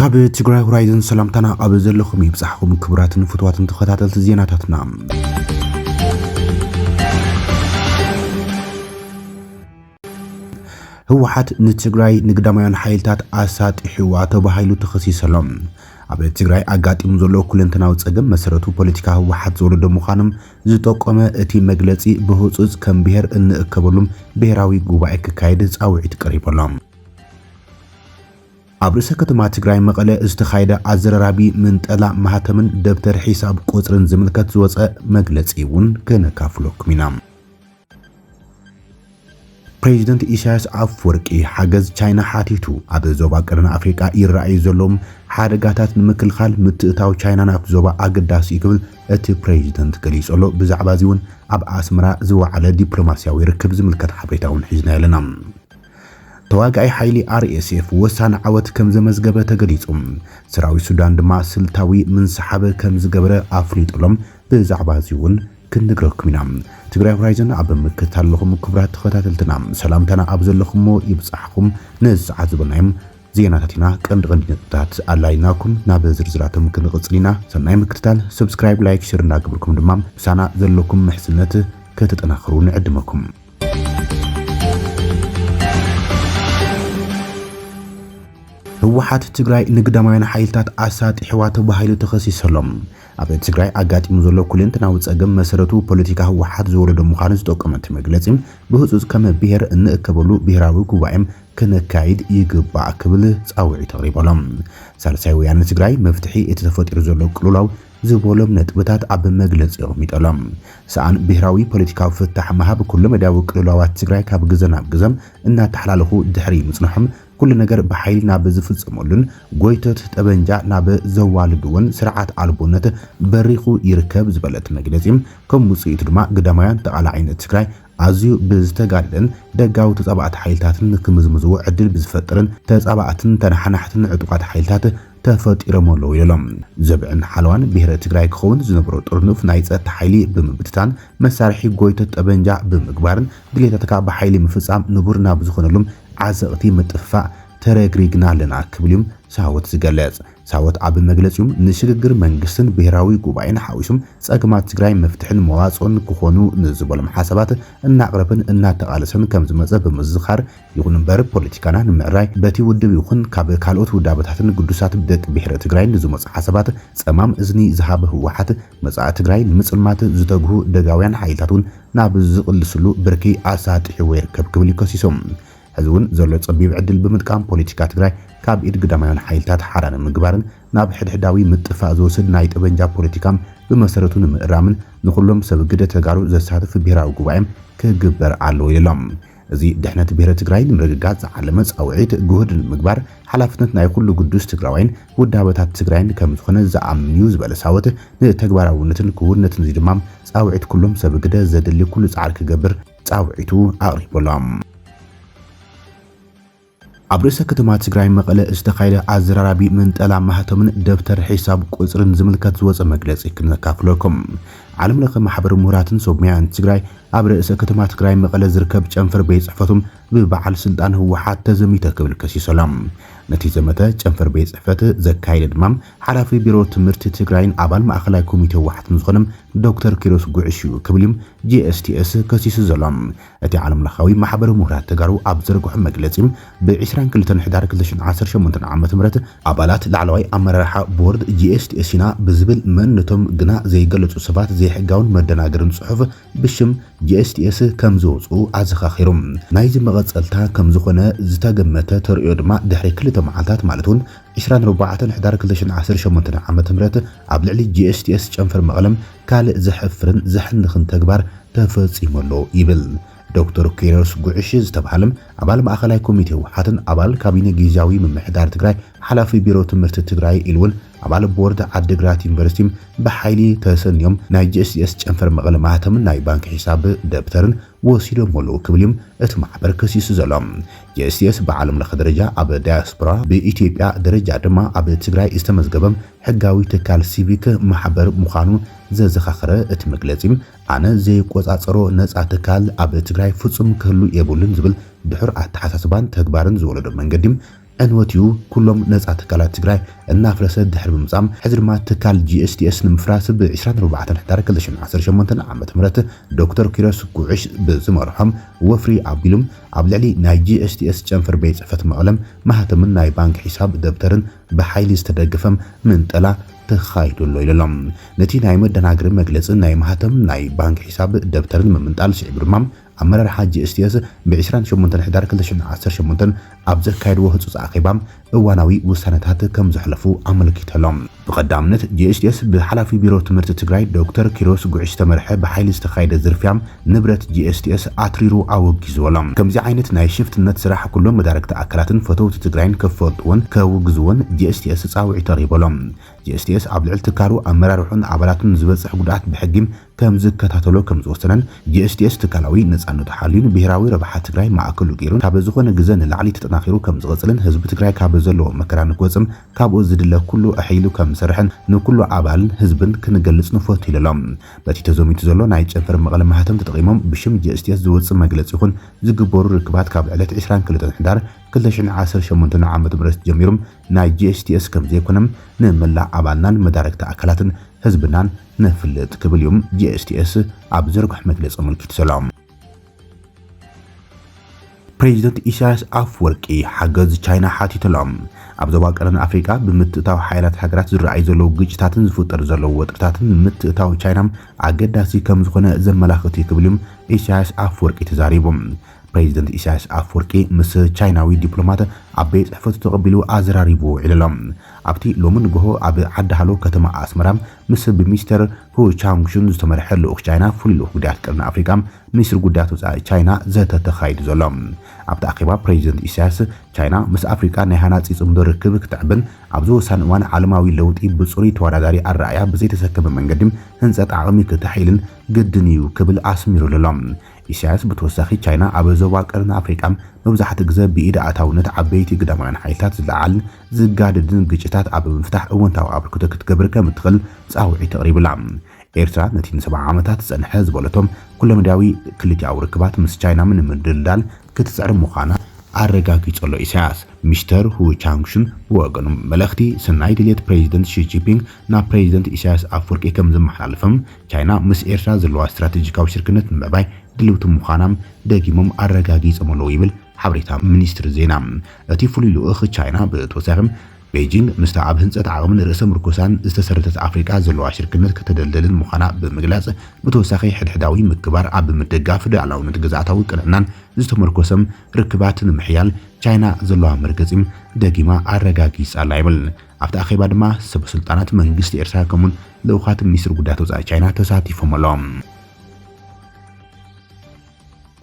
ካብ ትግራይ ሆራይዘን ሰላምታና ኣብ ዘለኹም ይብጻሕኩም ክብራትን ፍትዋትን ተኸታተልቲ ዜናታትና ህወሓት ንትግራይ ንግዳማውያን ሓይልታት ኣሳጢሕዋ ተባሂሉ ተኸሲሰሎም ኣብ ትግራይ ኣጋጢሙ ዘሎ ኩለንተናዊ ጸገም መሰረቱ ፖለቲካ ህወሓት ዝወለዶ ምዃኖም ዝጠቆመ እቲ መግለጺ ብህጹጽ ከም ብሔር እንእከበሉም ብሔራዊ ጉባኤ ክካየድ ጻውዒት ቀሪበሎም ኣብ ርእሰ ከተማ ትግራይ መቐለ ዝተኻየደ ኣዘራራቢ ምንጠላ ማህተምን ደብተር ሒሳብ ቁጽርን ዝምልከት ዝወፀ መግለጺ እውን ከነካፍለኩም ኢና ፕሬዚደንት ኢሳያስ ኣፍወርቂ ሓገዝ ቻይና ሓቲቱ ኣብ ዞባ ቀረና ኣፍሪቃ ይረኣዩ ዘሎም ሓደጋታት ንምክልኻል ምትእታው ቻይና ናብ ዞባ ኣገዳሲ ክብል እቲ ፕሬዚደንት ገሊጹ ኣሎ ብዛዕባ እዚ እውን ኣብ ኣስመራ ዝወዓለ ዲፕሎማስያዊ ርክብ ዝምልከት ሓበሬታ እውን ሒዝና ኣለና ተዋጋኢ ሓይሊ RSF ወሳነ ዓወት ከም ዘመዝገበ ተገሊጹ ሰራዊት ሱዳን ድማ ስልታዊ ምንሰሓበ ከም ዝገበረ ኣፍሊጦሎም ብዛዕባ እዚ እውን ክንግረኩም ኢና ትግራይ ሆራይዘን ኣብ ምክታለኹም ክብራት ተኸታተልትና ሰላምታና ኣብ ዘለኹም ይብጻሕኩም ንሰዓት ዝበናይም ዜናታትና ቀንዲ ነጥብታት ኣላይናኩም ናብ ዝርዝራቶም ክንቕጽል ኢና ሰናይ ምክትታል ሰብስክራይብ ላይክ ሼር እንዳግብርኩም ድማ ሳና ዘለኩም ምሕስነት ከተጠናኽሩ ንዕድመኩም ህወሓት ትግራይ ንግዳማውያን ሓይልታት ኣሳጢሕዋ ተባሂሉ ተኸሲሰሎም ኣብ ትግራይ ኣጋጢሙ ዘሎ ኩለንተናዊ ጸገም መሰረቱ ፖለቲካ ህወሓት ዝወለዶ ምዃኑ ዝጠቆመት መግለጺ ብህጹጽ ከም ብሔር እንእከበሉ ብሔራዊ ጉባኤ ከነካይድ ይግባእ ክብል ጻውዒት ተቕሪቦሎም ሳልሳይ ወያነ ትግራይ መፍትሒ እቲ ተፈጢሩ ዘሎ ቅልውላው ዝበሎም ነጥብታት ኣብ መግለጺኦም ይጠሎም ሰኣን ብሔራዊ ፖለቲካዊ ፍታሕ መሃብ ኩሉ መዳዊ ቅልውላዋት ትግራይ ካብ ግዘ ናብ ግዘም እናተሓላለኹ ድሕሪ ምጽንሖም ኩሉ ነገር በኃይል ናብ ዝፍጽመሉን ጎይቶት ጠበንጃ ናብ ዘዋልድውን ስርዓት አልቦነት በሪኹ ይርከብ ዝበለት መግለጺም ከም ውጽኢት ድማ ግዳማውያን ተቃላዓይነት ትግራይ ኣዝዩ ብዝተጋደለን ደጋዊ ተጻባዕት ሓይልታትን ክምዝምዝዎ ዕድል ብዝፈጥርን ተጻባዕትን ተናሓናሕትን ዕጡቃት ሓይልታት ተፈጢሮም ኣለዉ ኢሎም ዘብዕን ሓለዋን ብሔረ ትግራይ ክኸውን ዝነበሮ ጦርኑፍ ናይ ጸጥታ ሓይሊ ብምብትታን መሳርሒ ጎይቶት ጠበንጃ ብምግባርን ድሌታትካ ብሓይሊ ምፍጻም ንቡር ናብ ዝኾነሉም ዓዘቕቲ ምጥፋእ ተረግሪግና ኣለና ክብልዮም ሳወት ዝገለጽ ሳወት ኣብ መግለጺኦም ንሽግግር መንግስትን ብሔራዊ ጉባኤን ሓዊሱም ጸገማት ትግራይ መፍትሕን መዋጽኦን ክኾኑ ንዝበሎም ሓሳባት እናቕረብን እናተቓለሰን ከም ዝመጸ ብምዝኻር ይኹን እምበር ፖለቲካና ንምዕራይ በቲ ውድብ ይኹን ካብ ካልኦት ውዳበታትን ቅዱሳት ደቂ ብሔረ ትግራይ ንዝመጹ ሓሳባት ጸማም እዝኒ ዝሃበ ህወሓት መጻኢ ትግራይ ንምጽልማት ዝተግሁ ደጋውያን ሓይልታትን ናብ ዝቕልስሉ ብርኪ ኣሳጢሕዎ ይርከብ ክብል ይከሲሶም ህዝቡን ዘሎ ጸቢብ ዕድል ብምጥቃም ፖለቲካ ትግራይ ካብ ኢድ ግዳማውያን ሓይልታት ሓራን ምግባርን ናብ ሕድሕዳዊ ምጥፋእ ዝወስድ ናይ ጠበንጃ ፖለቲካም ብመሰረቱ ንምእራምን ንኹሎም ሰብ ግደ ተጋሩ ዘሳትፍ ብሔራዊ ጉባኤ ክግበር ኣለዎ ኢሎም እዚ ድሕነት ብሔረ ትግራይ ንምርግጋጽ ዝዓለመ ጻውዒት ጉህድን ምግባር ሓላፍነት ናይ ኩሉ ቅዱስ ትግራዋይን ውዳበታት ትግራይን ከም ዝኾነ ዝኣምንዩ ዝበለሳወት ንተግባራውነትን ክውርነትን ድማ ጻውዒት ኩሎም ሰብ ግደ ዘድሊ ኩሉ ጻዕር ክገብር ጻውዒቱ ኣቕሪቦሎም ኣብ ርእሰ ከተማ ትግራይ መቐለ ዝተኻየደ ኣዘራራቢ ምንጠላ ማህተምን ደብተር ሒሳብ ቁጽርን ዝምልከት ዝወፀ መግለጺ ክንካፍለኩም ዓለም ለኸ ማሕበር ምሁራትን ሶብሚያን ትግራይ ኣብ ርእሰ ከተማ ትግራይ መቐለ ዝርከብ ጨንፈር ቤት ጽሕፈቶም ብበዓል ስልጣን ህወሓት ተዘሚተ ክብል ከሲሰሎም ነቲ ዘመተ ጨንፈር ቤት ጽሕፈት ዘካየደ ድማ ሓላፊ ቢሮ ትምህርቲ ትግራይን ኣባል ማእኸላይ ኮሚቴ ህወሓትን ዝኾነም ዶክተር ኪሮስ ጉዕሽዩ ክብልም GSTS ከሲሱ ዘሎም እቲ ዓለም ለኻዊ ማሕበር ምሁራት ተጋሩ ኣብ ዘርግሑ መግለጺ ብ22 ሕዳር 2018 ዓ.ም ኣባላት ላዕለዋይ ኣመራርሓ ቦርድ GSTS ና ብዝብል መንነቶም ግና ዘይገለጹ ሰባት ዘይሕጋውን መደናገርን ጽሑፍ ብሽም GSTS ከም ዝወፁ ኣዘኻኺሮም ናይዚ መቐጸልታ ከም ዝኾነ ዝተገመተ ተርእዮ ድማ ድሕሪ ክልተ መዓልታት ማለት እውን 24 ሕዳር 2018 ዓ.ም ኣብ ልዕሊ GSTS ጨንፈር መቐለም ካልእ ዘሕፍርን ዘሕንኽን ተግባር ተፈጺሙሎ ይብል ዶክተር ኪሮስ ጉዕሽ ዝተባሃለም ኣባል ማእኸላይ ኮሚቴ ህወሓትን ኣባል ካቢነ ጊዜያዊ ምምሕዳር ትግራይ ሓላፊ ቢሮ ትምህርቲ ትግራይ ኢልውን ኣባል ቦርድ ዓዲግራት ዩኒቨርሲቲ ብሓይሊ ተሰንዮም ናይ GSTS ጨንፈር መቐለ ማህተምን ናይ ባንክ ሒሳብ ደብተርን ወሲዶም ኣለዉ ክብልዮም እቲ ማሕበር ከሲሱ ዘሎም GSTS ብዓለም ለኸ ደረጃ ኣብ ዳያስፖራ ብኢትዮጵያ ደረጃ ድማ ኣብ ትግራይ ዝተመዝገበም ሕጋዊ ትካል ሲቪክ ማሕበር ምዃኑ ዘዘኻኽረ እቲ መግለጺ ኣነ ዘይቆጻጸሮ ነጻ ትካል ኣብ ትግራይ ፍጹም ክህሉ የብሉን ዝብል ድሕር ኣተሓሳስባን ተግባርን ዝወለዶ መንገዲ عنوتيو كلهم نزع تكالات تجراي النافرسة دحر بمزام حزر ما تكال GSTS نمفراس ب24 حدار كلشن 18 عامة مرات دكتور كيروس كوعش بزمرهم وفري عبيلم عبلعلي ناي GSTS جنفر بيت صفت مقلم مهتمن ناي بانك حساب دبترن بحيل استدقفم من تلا تخايدو اللو إلالام نتي ناي مدناقر مجلس ناي مهتم ناي بانك حساب دبترن من تال شعبر مام أمرار حاج GSTS ب28 حدار كلشن 18 أبزر كايدو هتص عقيبام እዋናዊ ውሳነታት ከም ዘሕለፉ አመልኪተሎም በቀዳምነት GSTS በሐላፊ ቢሮ ትምህርት ትግራይ ዶክተር ኪሮስ ጉዕሽ ተመርሐ በኃይል ዝተኻይደ ዝርፊያም ንብረት GSTS አትሪሩ አወግዝወሎም ከምዚ ዓይነት ናይ ሽፍትነት ስራሕ ኩሎም መዳረክተ አካላትን ፈተውት ትግራይን ከፈልጥውን ከውግዝውን GSTS ጻውዒ ተሪበሎም GSTS ኣብ ልዕል ትካሩ አመራርሑን አባላቱን ዝበጽሕ ጉዳት ብሕጊም ከም ዝከታተሎ ከም ዝወሰነን GSTS ትካላዊ ነፃነቱ ሓልዩን ብሄራዊ ረብሓ ትግራይ ማእከሉ ገይሩን ካብ ዝኾነ ግዜ ንላዕሊ ተጠናኺሩ ከም ዝቕጽልን ህዝቢ ትግራይ ካብ ዘሎ መከራ ንክወፅም ካብኡ ዝድለ ኩሉ ኣሒሉ ከም ዝሰርሕን ንኩሉ ኣባልን ህዝብን ክንገልጽ ንፈቱ ኢሎም በቲ ተዘሚቱ ዘሎ ናይ ጨንፈር መቐለ ማህተም ተጠቂሞም ብሽም GSTS ዝወፅእ መግለፂ ይኹን ዝግበሩ ርክባት ካብ ዕለት 22 ሕዳር 2018 ዓመተ ምህረት ጀሚሮም ናይ GSTS ከም ዘይኮነም ንመላእ ኣባልናን መዳረክቲ ኣካላትን ህዝብናን ነፍልጥ ክብል እዮም GSTS ኣብ ዘርግሕ መግለፂ መልክት ሰላም ፕሬዚደንት ኢሳያስ አፈወርቂ ሓገዝ ቻይና ሓቲተሎም ኣብ ዞባ ቀረን ኣፍሪካ ብምትእታው ሓይላት ሃገራት ዝረኣይ ዘለዉ ግጭታትን ዝፍጠር ዘለዉ ወጥረታትን ምትእታው ቻይና ኣገዳሲ ከም ዝኾነ ዘመላኽት ይክብልም ኢሳያስ አፈወርቂ ተዛሪቦም ፕሬዚደንት ኢሳያስ አፈወርቂ ምስ ቻይናዊ ዲፕሎማት ኣብ ቤት ጽሕፈቱ ተቐቢሉ ኣዘራሪቡ ኢሎም ኣብቲ ሎምን ጎሆ ኣብ ዓዳሃሎ ከተማ ኣስመራ ምስ ብሚኒስተር ሁ ቻንግሹን ዝተመርሐ ልኡኽ ቻይና ፍሉይ ልኡኽ ጉዳያት ቀረን ኣፍሪካ ሚኒስትር ጉዳያት ወፃኢ ቻይና ዘተተኻይዱ ዘሎ ኣብቲ ኣኼባ ፕሬዚደንት ኢሳያስ ቻይና ምስ ኣፍሪካ ናይ ሃናፂ ጽምዶ ርክብ ክትዕብን ኣብ ዝወሳነ እዋን ዓለማዊ ለውጢ ብጽሩይ ተወዳዳሪ ኣረኣያ ብዘይተሰከመ መንገዲ ህንፀት ዓቕሚ ክትሓይልን ግድን እዩ ክብል ኣስሚሩ ኣሎ ኢሳያስ ብተወሳኺ ቻይና ኣብ ዞባ ቀረን ኣፍሪካ መብዛሕትኡ ግዜ ብኢድ ኣታውነት ዓበይቲ ግዳማውያን ሓይልታት ዝለዓልን ዝጋደድን ግጭታት ኣብ ምፍታሕ እወንታዊ ኣበርክቶ ክትገብር ከም እትኽእል ጻውዒት ተቕሪብላ ኤርትራ ነቲ ን7 ዓመታት ጸንሐ ዝበለቶም ኩለመዳዊ ክልቲኣዊ ርክባት ምስ ቻይና ንምድልዳል ክትጽዕር ምዃና አረጋግጧል ኢሳያስ ሚስተር ሁ ቻንግሹን ወገኑም መልእኽቲ ሰናይ ድሌት ፕሬዚደንት ሺ ጂንፒንግ ና ፕሬዚደንት ኢሳያስ አፈወርቂ ከም ዝመሓላለፎም ቻይና ምስ ኤርትራ ዘለዋ ስትራቴጂካዊ ሽርክነት ንምዕባይ ድልውቲ ምዃናም ደጊሞም አረጋጊጾም ይብል ሓበሬታ ሚኒስትር ዜና እቲ ፍሉይ ልኡኽ ቻይና ብተወሳኺ ቤጂንግ ምስታ ኣብ ህንፀት ዓቕምን ርእሰ ምርኮሳን ዝተሰረተት ኣፍሪካ ዘለዋ ሽርክነት ከተደልደልን ምዃና ብምግላጽ ብተወሳኺ ሕድሕዳዊ ምክባር ኣብ ምድጋፍ ሉዓላውነት ግዛኣታዊ ቅንዕናን ዝተመርኮሰም ርክባት ንምሕያል ቻይና ዘለዋ መርገፂም ደጊማ ኣረጋጊጻላ ይብል ኣብቲ ኣኼባ ድማ ሰበስልጣናት መንግስቲ ኤርትራ ከምኡን ልኡኻት ሚኒስትር ጉዳያት ወፃኢ ቻይና ተሳቲፎም ኣሎም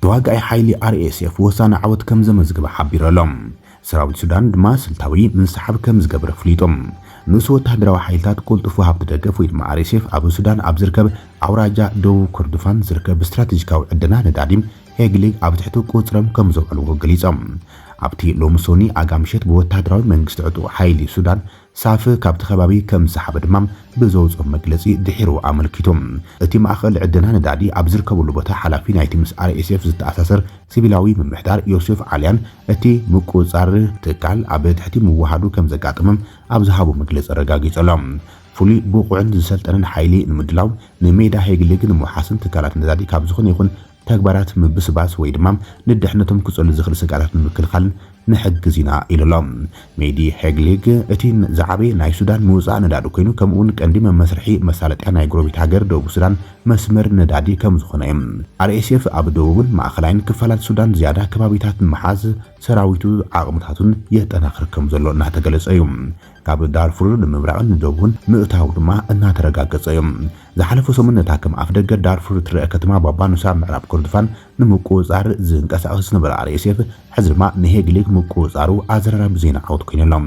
ተዋጋኢ ሓይሊ RSF ወሳነ ዓወት ከም ዘመዝግበ ሓቢሮሎም ሰራዊት ሱዳን ድማ ስልታዊ ምንስሓብ ከም ዝገበረ ፍሊጦም ንሱ ወታደራዊ ሓይልታት ቁልጡፍ ሃብቲ ደገፍ ወይ ድማ RSF ኣብ ሱዳን ኣብ ዝርከብ ኣውራጃ ደቡብ ኮርዶፋን ዝርከብ ስትራቴጂካዊ ዕድና ነዳዲም ሄግሊግ ኣብ ትሕቲ ቁፅሮም ከም ዘውዕልዎ ገሊፆም ኣብቲ ሎምሶኒ ኣጋምሸት ብወታደራዊ መንግስቲ ዕጡቕ ሓይሊ ሱዳን ሳፍ ካብቲ ከባቢ ከም ዝሓበ ድማ ብዘውፅኦ መግለፂ ድሒሩ ኣመልኪቶም እቲ ማእኸል ዕድና ነዳዲ ኣብ ዝርከበሉ ቦታ ሓላፊ ናይቲ ምስ RSF ዝተኣሳሰር ሲቪላዊ ምምሕዳር ዮሴፍ ዓልያን እቲ ምቁፃር ትካል ኣብ ትሕቲ ምዋሃዱ ከም ዘጋጥሞም ኣብ ዝሃቡ መግለፂ ረጋጊጾሎም ፍሉይ ብቑዕን ዝሰልጠነን ሓይሊ ንምድላው ንሜዳ ሄግሊግ ንምሓስን ትካላት ነዳዲ ካብ ዝኾነ ይኹን ተግባራት ምብስባስ ወይ ድማ ንድሕነቶም ክጸሉ ዝኽእል ስጋታት ንምክልኻል ንሕግዝና ኢሎም ሜዲ ሄግሊግ እቲ ዝዓበ ናይ ሱዳን ምውፃእ ነዳዲ ኮይኑ ከምኡውን ቀንዲ መመስርሒ መሳለጥያ ናይ ጎረቤት ሃገር ደቡብ ሱዳን መስመር ነዳዲ ከም ዝኾነ እዮም RSF ኣብ ደቡብን ማእኸላይን ክፋላት ሱዳን ዝያዳ ከባቢታት መሓዝ ሰራዊቱ ዓቕምታቱን የጠናኽር ከም ዘሎ እናተገለጸ እዩ ካብ ዳርፉር ንምብራቕን ደቡብን ምእታው ድማ እናተረጋገጸ እዮም ዝሓለፈ ሰሙን ነታ ከም ኣፍ ደገ ዳርፉር ትረአ ከተማ ባባኑሳ ምዕራብ ኮርዶፋን ንምቁፃር ዝንቀሳቐስ ዝነበረ RSF ሕዚ ድማ ንሄግሊግ ምቁፃሩ ኣዘራራቢ ዜና ዓወት ኮይነሎም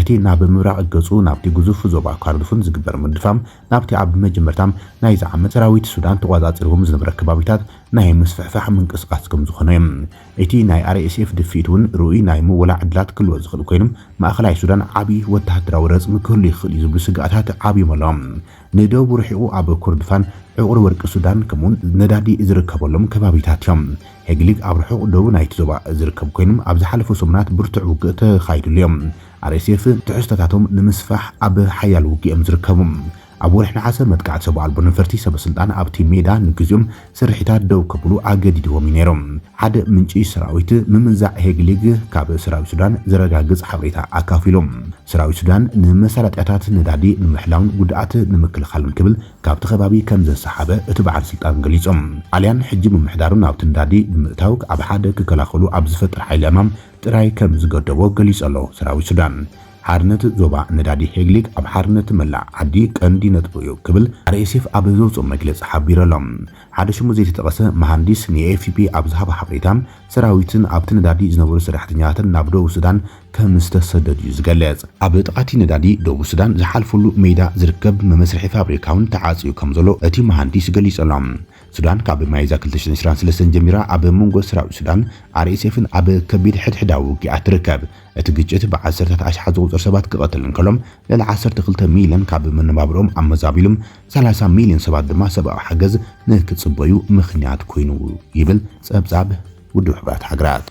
እቲ ናብ ምብራቕ ገጹ ናብቲ ግዙፍ ዞባ ኮርዶፋን ዝግበር ምድፋም ናብቲ ኣብ መጀመርታም ናይ ዝዓመት ሰራዊት ሱዳን ተቆጻጽሮም ዝነበረ ከባቢታት ናይ ምስፍሕፋሕ ምንቅስቃስ ከም ዝኾነ እዮም እቲ ናይ RSF ድፊት እውን ርኡይ ናይ ምውላዕ ዕድላት ክልወ ዝኽእል ኮይኑ ማእኸላይ ሱዳን ዓብዪ ወታደራዊ ረፅሚ ክህሉ ይኽእል እዩ ዝብሉ ስጋኣታት ዓብዮም ኣሎም ندوب رحقو أب كردفان عقر ورق السودان كمون ندادي إزركبولهم كبابيتاتيوم هجليك أب رحق دو نايت زوبا إزركب كوينم أب زحلفو سمنات برتع وقت خايد اليوم RSF تحستاتهم نمسفح أب حيال وقي أمزركبهم أبو رحنا حسب متقعد سبو عالبون فرتي سب سلطان أبتي ميدا نجزيوم سرحيتات دو كبلو عقديدو مينيروم حد منشي سراويت ممنزع هيجليج كاب سراوي سودان زرقاقز حبريتا أكافيلوم سراوي سودان نمسالات أتات ندادي نمحلاون قدعات نمكل خالون كبل كاب تخبابي كمز السحابة اتبع سلطان قليزهم عليان حجي ممحدارون أبت ندادي بمقتاوك أب حد ككلاخلو أبزفتر حيل أمام تراي كمز قدبو قليز الله سراوي سودان حارنت زوبا ندادي هيجليك أب حارنت ملع عدي كاندي نتبويو كبل RSF أب زوز مجلس حبير لهم حدش مزيت تقصى مهندس ني AFP أب زهاب حبريتام سراويتن أبت ندادي زنور سرحتنياتن نابدو السودان كمستسدد يزغلز أب تقاتي ندادي دو السودان زحالفلو ميدا زركب ممسرح فابريكاون تعاصيو كمزلو أتي مهندس قليس لهم سودان كاب مايزا كلتشن سران سلسن جميرا أب مونغو سراوي سودان RSF أب كبير حداو كي أتركب اتججت بعسرت أشحاز وزر سبات كقتلن كلهم للعسرت 2 مليون كاب من بابروم أما زابيلهم 30 مليون سبات دما سبا حجز نكتصبيو مخنيات كوينو يبل صبصاب ودو حبات حجرات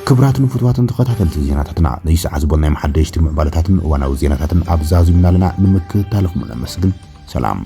كبراتن فتواتن تخاتل زيناتنا ليس عزبنا محدش تم بالاتاتن وانا وزيناتن ابزازو منالنا نمك تالخ من مسجن سلام